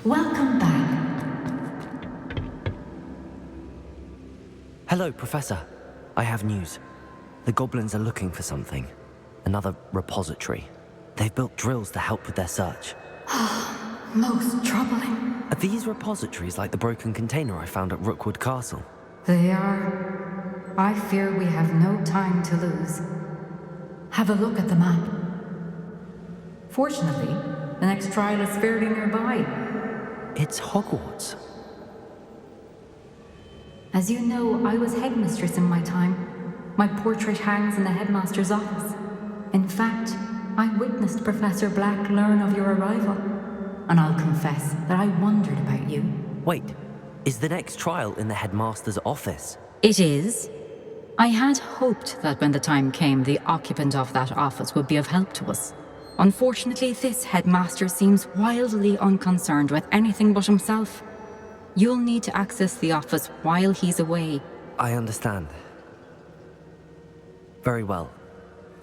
Welcome back. Hello, Professor. I have news. The goblins are looking for something. Another repository. They've built drills to help with their search. Most troubling. Are these repositories like the broken container I found at Rookwood Castle? They are. I fear we have no time to lose. Have a look at the map. Fortunately, the next trial is fairly nearby. It's Hogwarts. As you know, I was headmistress in my time. My portrait hangs in the headmaster's office. In fact, I witnessed Professor Black learn of your arrival. And I'll confess that I wondered about you. Wait, is the next trial in the headmaster's office? It is. I had hoped that when the time came, the occupant of that office would be of help to us. Unfortunately, this headmaster seems wildly unconcerned with anything but himself. You'll need to access the office while he's away. I understand. Very well.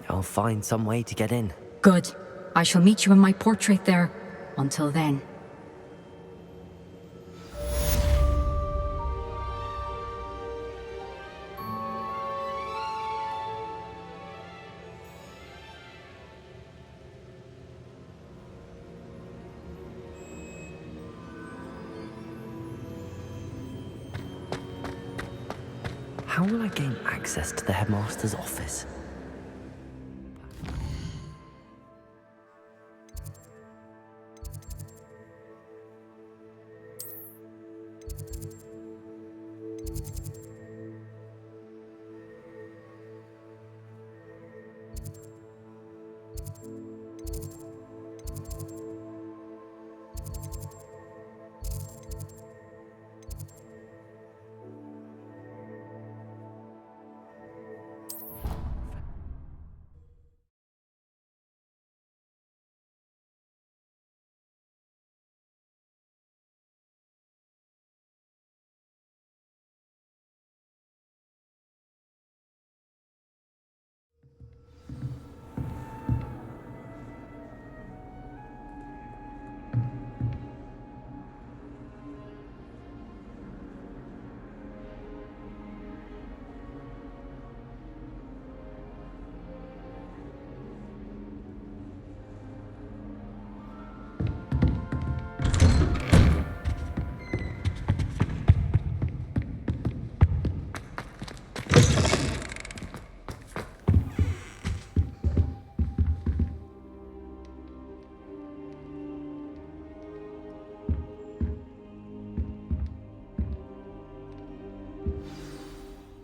I'll find some way to get in. Good. I shall meet you in my portrait there. Until then. How will I gain access to the headmaster's office?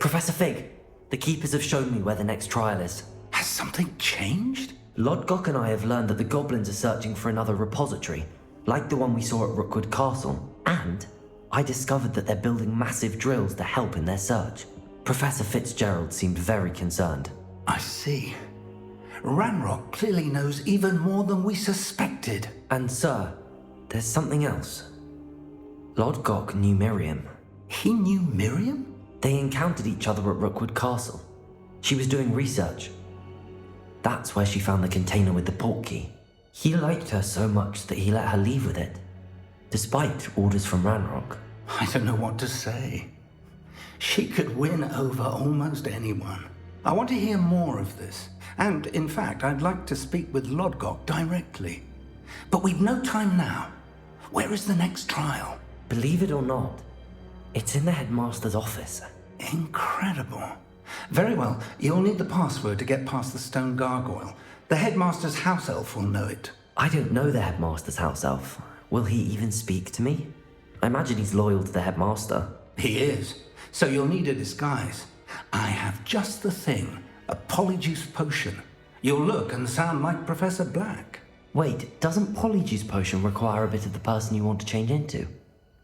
Professor Fig, the Keepers have shown me where the next trial is. Has something changed? Lodgok and I have learned that the goblins are searching for another repository, like the one we saw at Rookwood Castle. And I discovered that they're building massive drills to help in their search. Professor Fitzgerald seemed very concerned. I see. Ranrock clearly knows even more than we suspected. And sir, there's something else. Lodgok knew Miriam. He knew Miriam? They encountered each other at Rookwood Castle. She was doing research. That's where she found the container with the portkey. He liked her so much that he let her leave with it, despite orders from Ranrock. I don't know what to say. She could win over almost anyone. I want to hear more of this. And, in fact, I'd like to speak with Lodgok directly. But we've no time now. Where is the next trial? Believe it or not, it's in the headmaster's office. Incredible. Very well, you'll need the password to get past the stone gargoyle. The headmaster's house elf will know it. I don't know the headmaster's house elf. Will he even speak to me? I imagine he's loyal to the headmaster. He is. So you'll need a disguise. I have just the thing. A polyjuice potion. You'll look and sound like Professor Black. Wait, doesn't Polyjuice Potion require a bit of the person you want to change into?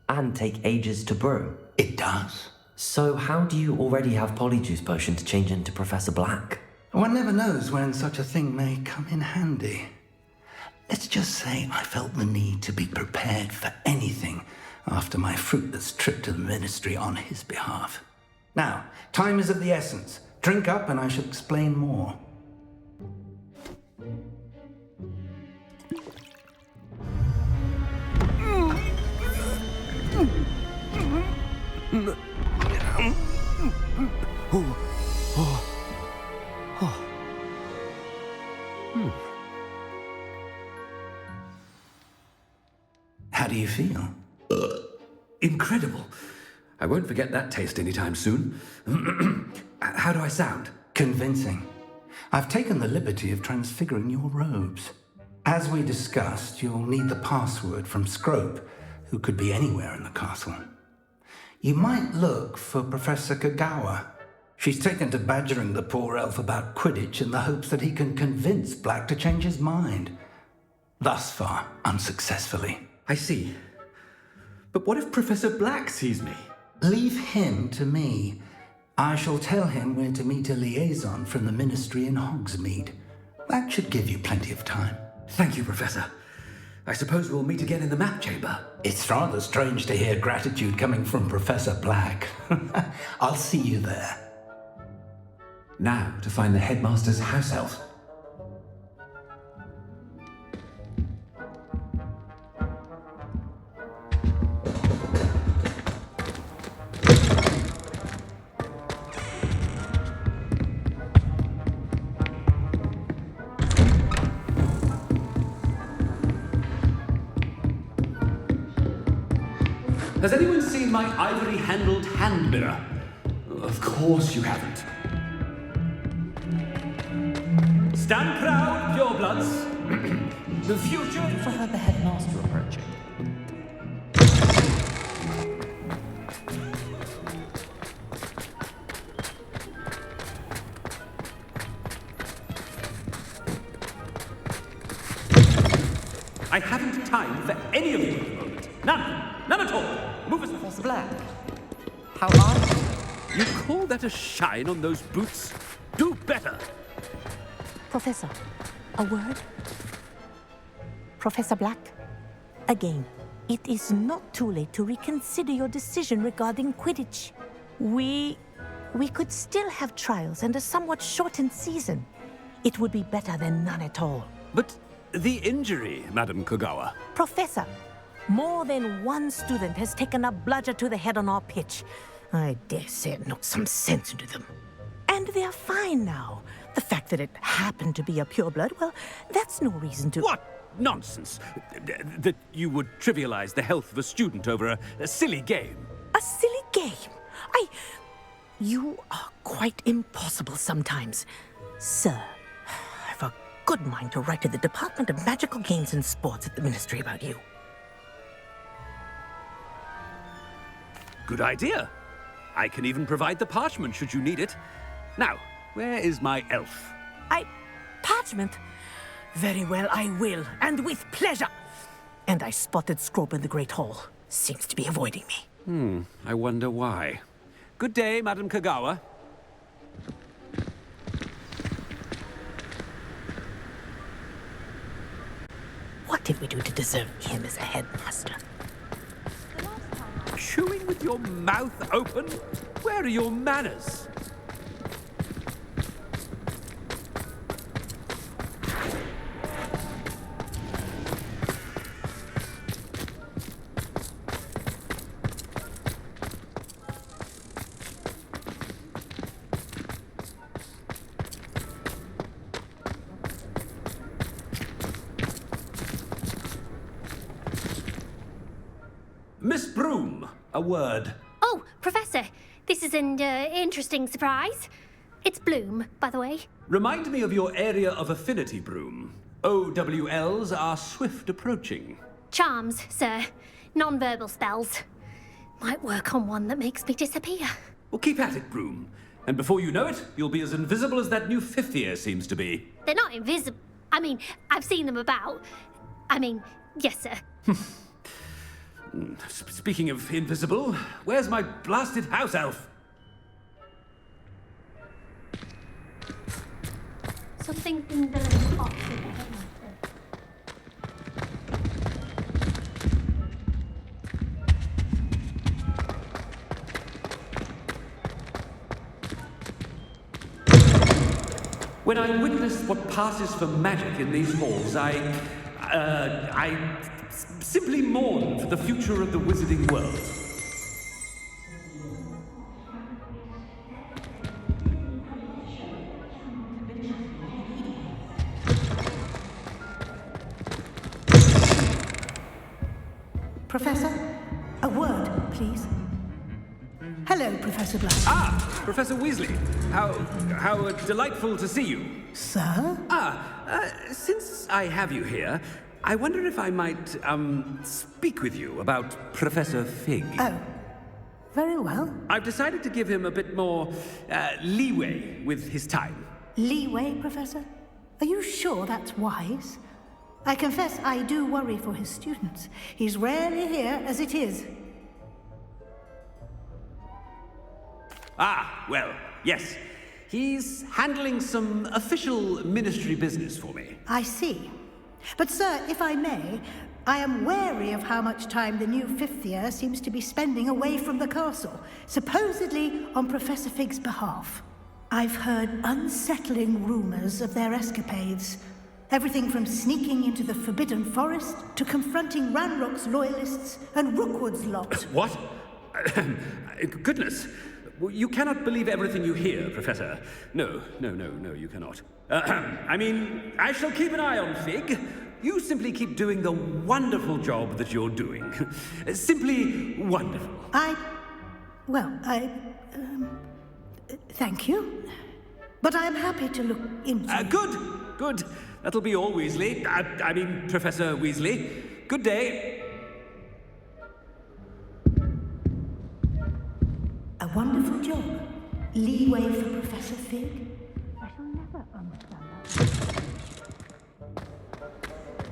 And take ages to brew? It does. So how do you already have Polyjuice Potion to change into Professor Black? One never knows when such a thing may come in handy. Let's just say I felt the need to be prepared for anything after my fruitless trip to the ministry on his behalf. Now, time is of the essence. Drink up and I shall explain more. How do you feel? Incredible. I won't forget that taste anytime soon. How do I sound? Convincing. I've taken the liberty of transfiguring your robes. As we discussed, you'll need the password from Scrope, who could be anywhere in the castle. You might look for Professor Kagawa. She's taken to badgering the poor elf about Quidditch in the hopes that he can convince Black to change his mind. Thus far, unsuccessfully. I see. But what if Professor Black sees me? Leave him to me. I shall tell him where to meet a liaison from the Ministry in Hogsmeade. That should give you plenty of time. Thank you, Professor. I suppose we'll meet again in the map chamber. It's rather strange to hear gratitude coming from Professor Black. I'll see you there. Now to find the headmaster's house elf. Has anyone seen my ivory-handled hand mirror? Of course you haven't. Stand proud, purebloods. The future... I heard the headmaster approaching. I haven't time for any of you at the moment. None at all. Move us, Professor Black, how are you? You call that a shine on those boots? Do better. Professor, a word? Professor Black, again, it is not too late to reconsider your decision regarding Quidditch. We could still have trials and a somewhat shortened season. It would be better than none at all. But the injury, Madam Kagawa. Professor, more than one student has taken a bludger to the head on our pitch. I dare say it knocked some sense into them. And they're fine now. The fact that it happened to be a pureblood, well, that's no reason to... What nonsense! That you would trivialize the health of a student over a silly game. A silly game? You are quite impossible sometimes. Sir, I've a good mind to write to the Department of Magical Games and Sports at the Ministry about you. Good idea. I can even provide the parchment should you need it. Now, where is my elf? Parchment? Very well, I will, and with pleasure. And I spotted Scrope in the Great Hall. Seems to be avoiding me. I wonder why. Good day, Madam Kagawa. What did we do to deserve him as a headmaster? Chewing with your mouth open? Where are your manners? Miss Broom, a word. Oh, Professor, this is an interesting surprise. It's Bloom, by the way. Remind me of your area of affinity, Broom. OWLs are swift approaching. Charms, sir. Non-verbal spells. Might work on one that makes me disappear. Well, keep at it, Broom. And before you know it, you'll be as invisible as that new fifth year seems to be. They're not invisible. I mean, I've seen them about. Yes, sir. Speaking of invisible, where's my blasted house elf? Something's been done in the box with the headmaster. When I witness what passes for magic in these halls, I simply mourn for the future of the wizarding world. Professor, a word, please. Hello, Professor Black. Ah, Professor Weasley. How delightful to see you. Sir? Since I have you here, I wonder if I might, speak with you about Professor Fig. Oh, very well. I've decided to give him a bit more, leeway with his time. Leeway, Professor? Are you sure that's wise? I confess I do worry for his students. He's rarely here as it is. Ah, well, yes. He's handling some official ministry business for me. I see. But, sir, if I may, I am wary of how much time the new fifth year seems to be spending away from the castle, supposedly on Professor Fig's behalf. I've heard unsettling rumors of their escapades. Everything from sneaking into the Forbidden Forest to confronting Ranrock's loyalists and Rookwood's lot. What? Goodness. You cannot believe everything you hear, Professor. No, you cannot. I mean, I shall keep an eye on Fig. You simply keep doing the wonderful job that you're doing. Simply wonderful. Thank you. But I'm happy to look into... Good. That'll be all, Weasley. I mean, Professor Weasley. Good day. A wonderful job. Leeway for Professor Fig. I shall never understand that.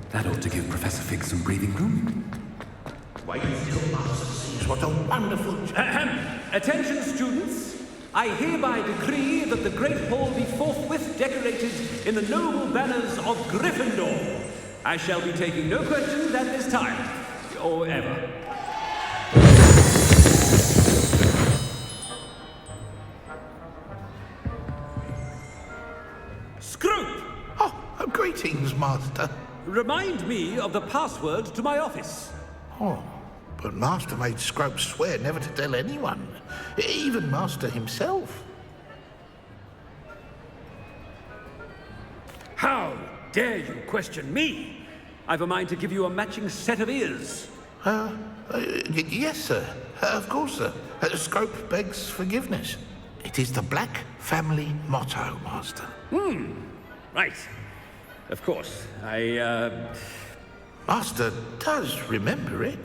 That ought to give Professor Fig some breathing room. Wait till Master sees what a wonderful job. Attention, students. I hereby decree that the Great Hall be forthwith decorated in the noble banners of Gryffindor. I shall be taking no questions at this time, or ever. Scrope! Oh, greetings, Master. Remind me of the password to my office. Oh, but Master made Scrope swear never to tell anyone, even Master himself. How dare you question me? I've a mind to give you a matching set of ears. Yes, sir. Of course, sir. Scrope begs forgiveness. It is the Black family motto, Master. Right. Of course. Master does remember it.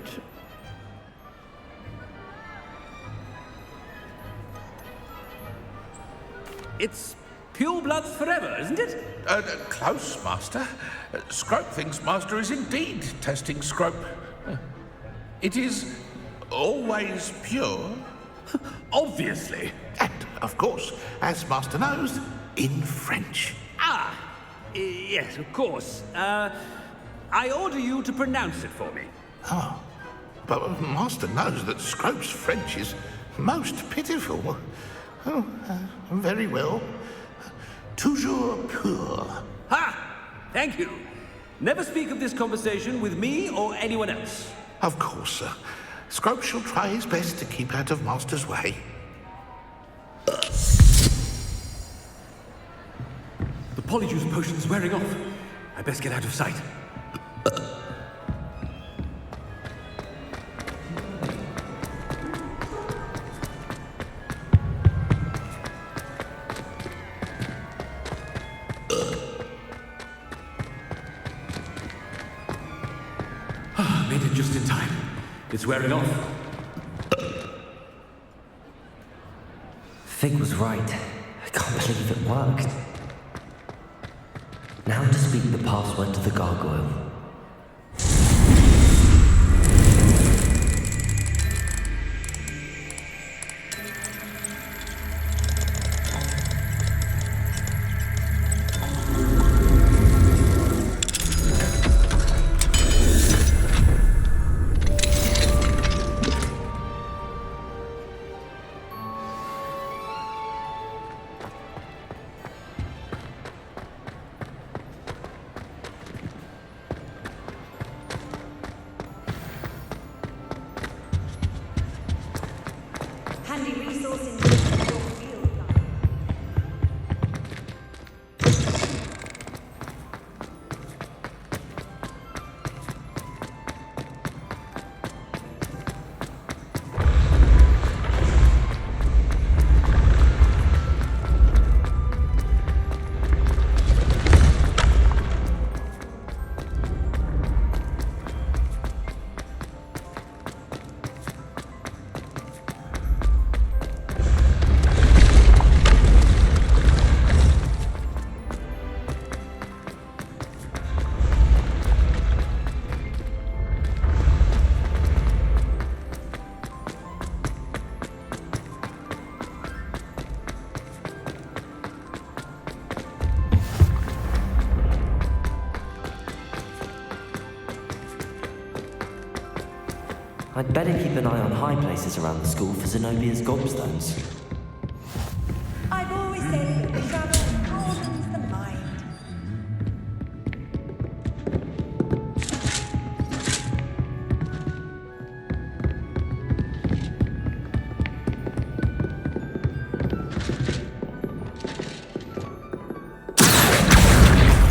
It's pure bloods forever, isn't it? Close, Master. Scrope thinks Master is indeed testing Scrope. It is always pure. Obviously. And, of course, as Master knows, in French. Yes, of course. I order you to pronounce it for me. Oh, but Master knows that Scrope's French is most pitiful. Oh, very well. Toujours pur. Ha! Thank you. Never speak of this conversation with me or anyone else. Of course, sir. Scrope shall try his best to keep out of Master's way. The Polyjuice potion's wearing off. I best get out of sight. Made it just in time. It's wearing off. Fig was right. I can't believe it worked. Now to speak the password to the gargoyle. I'd better keep an eye on high places around the school for Zenobia's gobstones. I've always said that travel broadens the mind.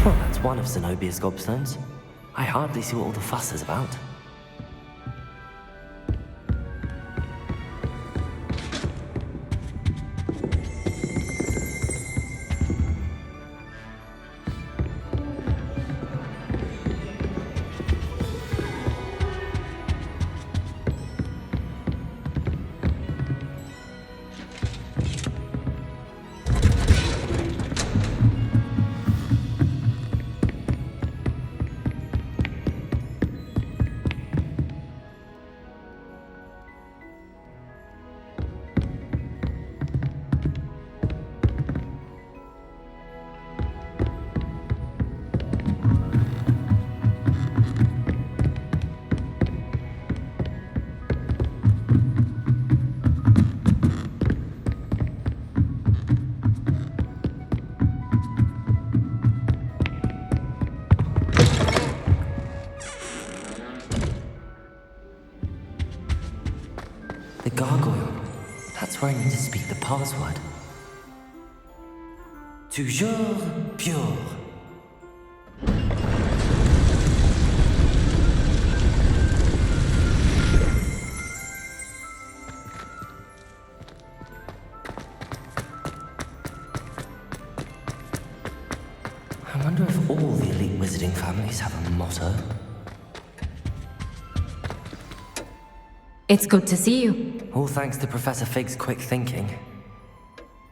Well, that's one of Zenobia's gobstones. I hardly see what all the fuss is about. The gargoyle. That's where I need to speak the password. Toujours pure. I wonder if all the elite wizarding families have a motto. It's good to see you. All thanks to Professor Fig's quick thinking.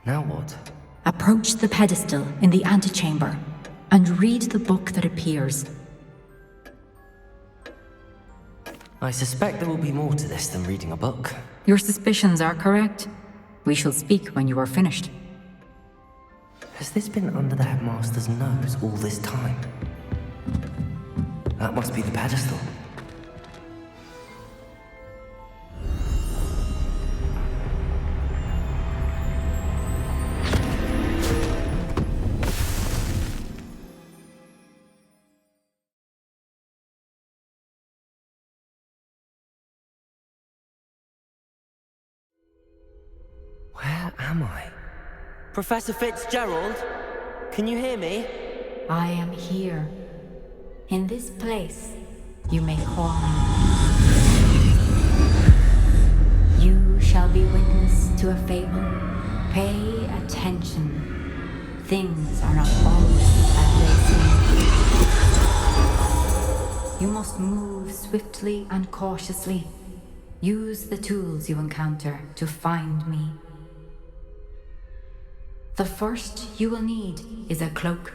Now what? Approach the pedestal in the antechamber and read the book that appears. I suspect there will be more to this than reading a book. Your suspicions are correct. We shall speak when you are finished. Has this been under the headmaster's nose all this time? That must be the pedestal. Where am I? Professor Fitzgerald? Can you hear me? I am here. In this place, you may call me. You shall be witness to a fable. Pay attention. Things are not always as they seem. You must move swiftly and cautiously. Use the tools you encounter to find me. The first you will need is a cloak.